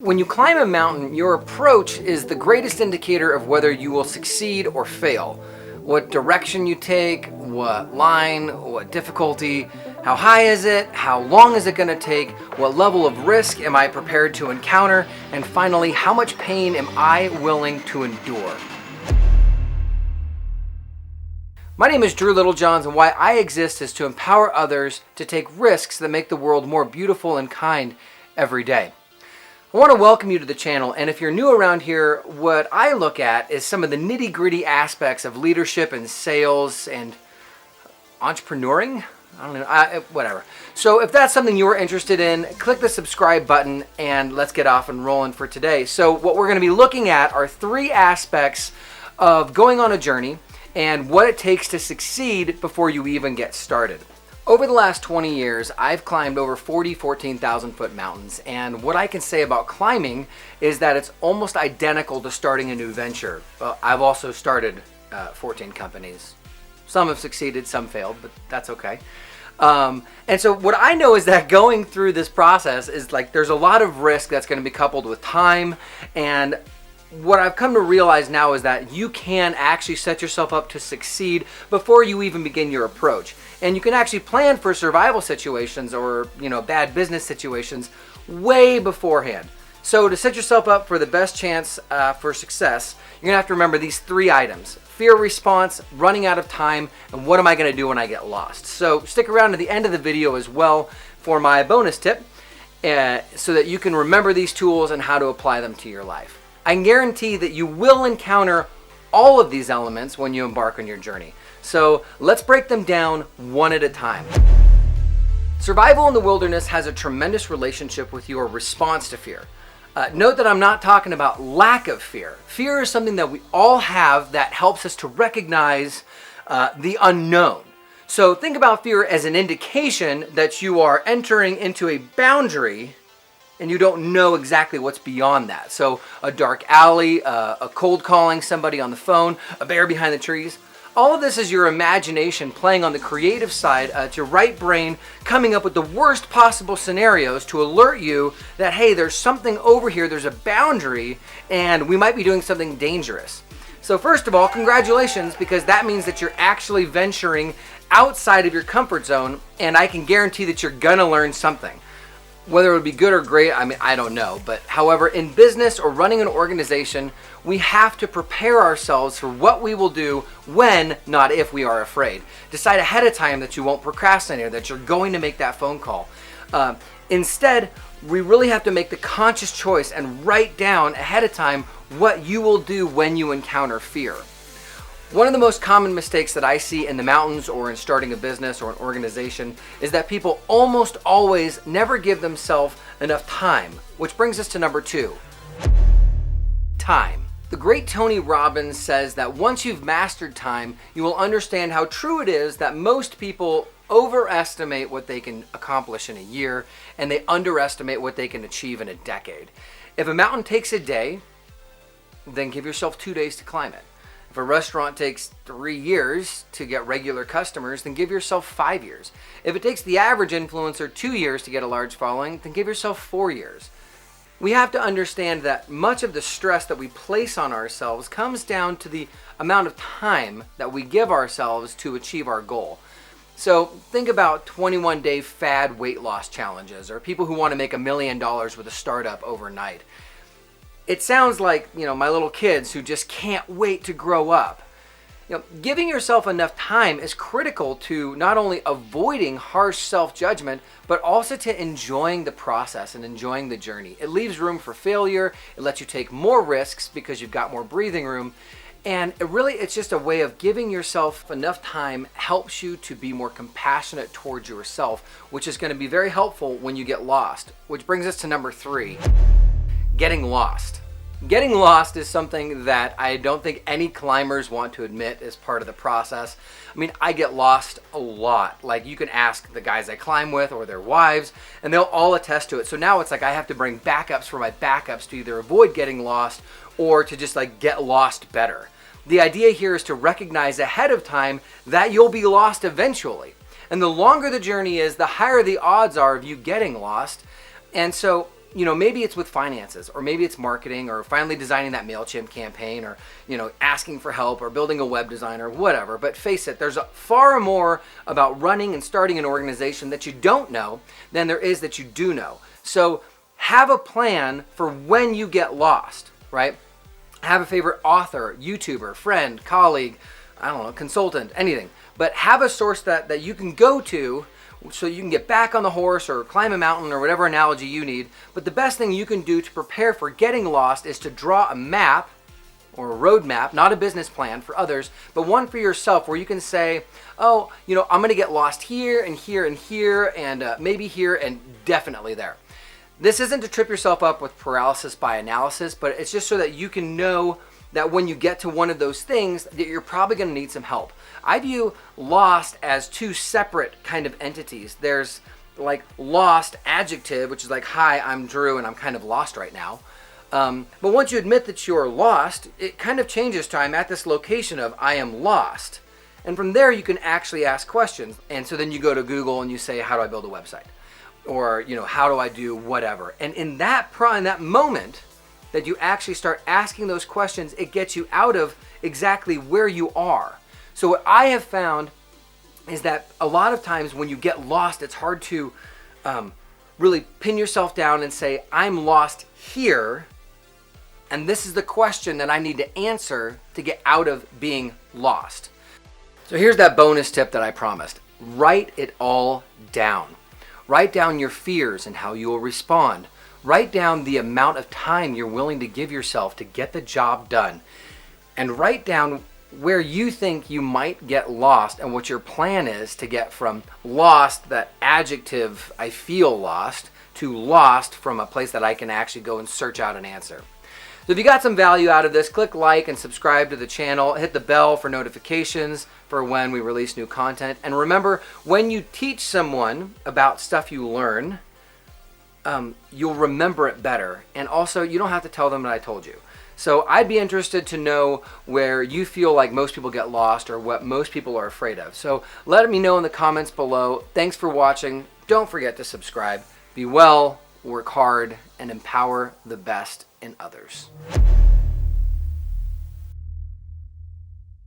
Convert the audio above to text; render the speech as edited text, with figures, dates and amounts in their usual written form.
When you climb a mountain, your approach is the greatest indicator of whether you will succeed or fail. What direction you take, what line, what difficulty, how high is it, how long is it going to take, what level of risk am I prepared to encounter, and finally, how much pain am I willing to endure? My name is Drew Littlejohns, and why I exist is to empower others to take risks that make the world more beautiful and kind every day. I want to welcome you to the channel, and if you're new around here, what I look at is some of the nitty-gritty aspects of leadership and sales and entrepreneuring. I don't know, whatever. So if that's something you're interested in, click the subscribe button and let's get off and rolling for today. So what we're going to be looking at are three aspects of going on a journey and what it takes to succeed before you even get started. Over the last 20 years, I've climbed over 14,000 foot mountains, and what I can say about climbing is that it's almost identical to starting a new venture. I've also started 14 companies. Some have succeeded, some failed, but that's okay. And so what I know is that going through this process is like there's a lot of risk that's going to be coupled with time, and what I've come to realize now is that you can actually set yourself up to succeed before you even begin your approach. And you can actually plan for survival situations or, bad business situations way beforehand. So to set yourself up for the best chance for success, you're gonna have to remember these three items: fear response, running out of time, and what am I gonna do when I get lost? So stick around to the end of the video as well for my bonus tip so that you can remember these tools and how to apply them to your life. I can guarantee that you will encounter all of these elements when you embark on your journey. So let's break them down one at a time. Survival in the wilderness has a tremendous relationship with your response to fear. Note that I'm not talking about lack of fear. Fear is something that we all have that helps us to recognize the unknown. So think about fear as an indication that you are entering into a boundary and you don't know exactly what's beyond that. So a dark alley, a cold calling somebody on the phone, a bear behind the trees. All of this is your imagination playing on the creative side. It's your right brain coming up with the worst possible scenarios to alert you that, hey, there's something over here, there's a boundary, and we might be doing something dangerous. So first of all, congratulations, because that means that you're actually venturing outside of your comfort zone, and I can guarantee that you're gonna learn something. Whether it would be good or great, I don't know. But however, in business or running an organization, we have to prepare ourselves for what we will do when, not if, we are afraid. Decide ahead of time that you won't procrastinate or that you're going to make that phone call. Instead, we really have to make the conscious choice and write down ahead of time what you will do when you encounter fear. One of the most common mistakes that I see in the mountains or in starting a business or an organization is that people almost always never give themselves enough time, which brings us to number two: time. The great Tony Robbins says that once you've mastered time, you will understand how true it is that most people overestimate what they can accomplish in a year and they underestimate what they can achieve in a decade. If a mountain takes a day, then give yourself 2 days to climb it. If a restaurant takes 3 years to get regular customers, then give yourself 5 years. If it takes the average influencer 2 years to get a large following, then give yourself 4 years. We have to understand that much of the stress that we place on ourselves comes down to the amount of time that we give ourselves to achieve our goal. So think about 21-day fad weight loss challenges or people who want to make $1 million with a startup overnight. It sounds like, my little kids who just can't wait to grow up. Giving yourself enough time is critical to not only avoiding harsh self-judgment, but also to enjoying the process and enjoying the journey. It leaves room for failure. It lets you take more risks because you've got more breathing room. And it's just a way of giving yourself enough time helps you to be more compassionate towards yourself, which is going to be very helpful when you get lost. Which brings us to number three: getting lost. Getting lost is something that I don't think any climbers want to admit is part of the process. I get lost a lot. Like, you can ask the guys I climb with or their wives, and they'll all attest to it. So now it's like I have to bring backups for my backups to either avoid getting lost or to just get lost better. The idea here is to recognize ahead of time that you'll be lost eventually. And the longer the journey is, the higher the odds are of you getting lost. And so maybe it's with finances, or maybe it's marketing, or finally designing that MailChimp campaign, or, asking for help, or building a web design, or whatever. But face it, there's far more about running and starting an organization that you don't know than there is that you do know. So have a plan for when you get lost, right? Have a favorite author, YouTuber, friend, colleague, I don't know, consultant, anything. But have a source that you can go to so you can get back on the horse or climb a mountain or whatever analogy you need. But the best thing you can do to prepare for getting lost is to draw a map or a roadmap, not a business plan for others, but one for yourself where you can say, oh, I'm going to get lost here and here and here and maybe here and definitely there. This isn't to trip yourself up with paralysis by analysis, but it's just so that you can know that when you get to one of those things that you're probably going to need some help. I view lost as two separate kind of entities. There's like lost adjective, which is like, hi, I'm Drew and I'm kind of lost right now. But once you admit that you're lost, it kind of changes to I'm at this location of I am lost. And from there you can actually ask questions. And so then you go to Google and you say, how do I build a website? Or, how do I do whatever? And in that moment that you actually start asking those questions, it gets you out of exactly where you are. So what I have found is that a lot of times when you get lost, it's hard to really pin yourself down and say, I'm lost here, and this is the question that I need to answer to get out of being lost. So here's that bonus tip that I promised. Write it all down. Write down your fears and how you will respond. Write down the amount of time you're willing to give yourself to get the job done. And write down where you think you might get lost and what your plan is to get from lost, that adjective, I feel lost, to lost from a place that I can actually go and search out an answer. So if you got some value out of this, click like and subscribe to the channel. Hit the bell for notifications for when we release new content. And remember, when you teach someone about stuff you learn, you'll remember it better. And also, you don't have to tell them that I told you. So I'd be interested to know where you feel like most people get lost or what most people are afraid of. So let me know in the comments below. Thanks for watching. Don't forget to subscribe. Be well, work hard, and empower the best in others.